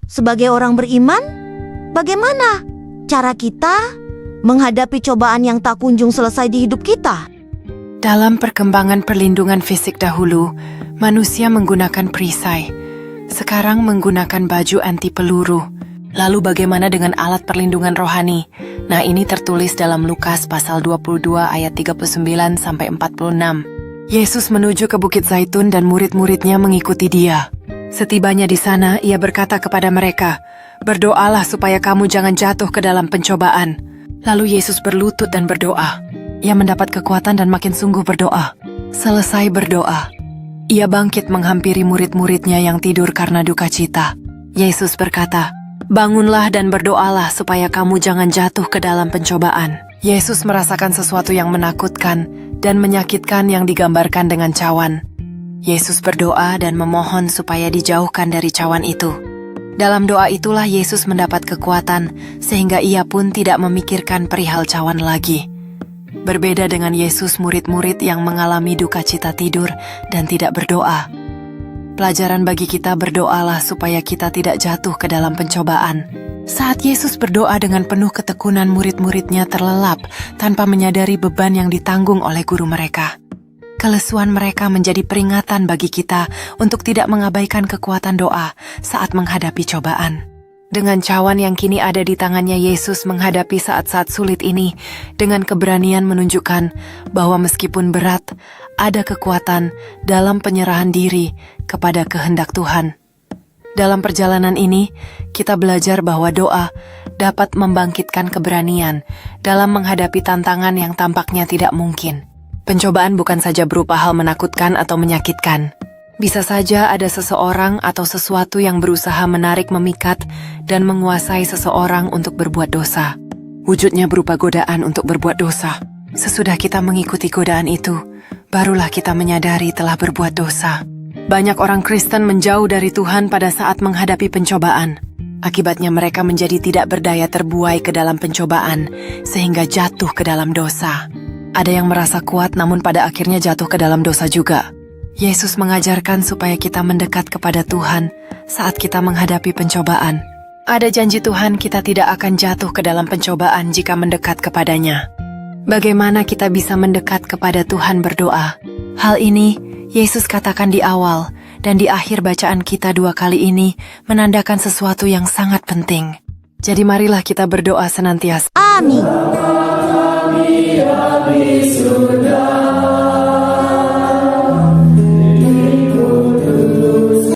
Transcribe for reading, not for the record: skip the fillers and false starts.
sebagai orang beriman, bagaimana cara kita menghadapi cobaan yang tak kunjung selesai di hidup kita? Dalam perkembangan perlindungan fisik dahulu, manusia menggunakan perisai. Sekarang menggunakan baju anti peluru. Lalu bagaimana dengan alat perlindungan rohani? Nah, ini tertulis dalam Lukas pasal 22 ayat 39-46. Yesus menuju ke Bukit Zaitun dan murid-muridnya mengikuti dia. Setibanya di sana, ia berkata kepada mereka, "Berdoalah supaya kamu jangan jatuh ke dalam pencobaan." Lalu Yesus berlutut dan berdoa. Ia mendapat kekuatan dan makin sungguh berdoa. Selesai berdoa, ia bangkit menghampiri murid-muridnya yang tidur karena duka cita. Yesus berkata, "Bangunlah dan berdoalah supaya kamu jangan jatuh ke dalam pencobaan." Yesus merasakan sesuatu yang menakutkan dan menyakitkan yang digambarkan dengan cawan. Yesus berdoa dan memohon supaya dijauhkan dari cawan itu. Dalam doa itulah Yesus mendapat kekuatan sehingga ia pun tidak memikirkan perihal cawan lagi. Berbeda dengan Yesus, murid-murid yang mengalami duka cita tidur dan tidak berdoa. Pelajaran bagi kita, berdoalah supaya kita tidak jatuh ke dalam pencobaan. Saat Yesus berdoa dengan penuh ketekunan, murid-muridnya terlelap tanpa menyadari beban yang ditanggung oleh guru mereka. Kelesuan mereka menjadi peringatan bagi kita untuk tidak mengabaikan kekuatan doa saat menghadapi cobaan. Dengan cawan yang kini ada di tangannya, Yesus menghadapi saat-saat sulit ini dengan keberanian menunjukkan bahwa meskipun berat, ada kekuatan dalam penyerahan diri kepada kehendak Tuhan. Dalam perjalanan ini, kita belajar bahwa doa dapat membangkitkan keberanian dalam menghadapi tantangan yang tampaknya tidak mungkin. Pencobaan bukan saja berupa hal menakutkan atau menyakitkan. Bisa saja ada seseorang atau sesuatu yang berusaha menarik, memikat, dan menguasai seseorang untuk berbuat dosa. Wujudnya berupa godaan untuk berbuat dosa. Sesudah kita mengikuti godaan itu, barulah kita menyadari telah berbuat dosa. Banyak orang Kristen menjauh dari Tuhan pada saat menghadapi pencobaan. Akibatnya mereka menjadi tidak berdaya, terbuai ke dalam pencobaan, sehingga jatuh ke dalam dosa. Ada yang merasa kuat namun pada akhirnya jatuh ke dalam dosa juga. Yesus mengajarkan supaya kita mendekat kepada Tuhan saat kita menghadapi pencobaan. Ada janji Tuhan kita tidak akan jatuh ke dalam pencobaan jika mendekat kepadanya. Bagaimana kita bisa mendekat kepada Tuhan berdoa? Hal ini Yesus katakan di awal dan di akhir bacaan kita 2 kali ini menandakan sesuatu yang sangat penting. Jadi marilah kita berdoa senantiasa. Amin. Kami abdi surga.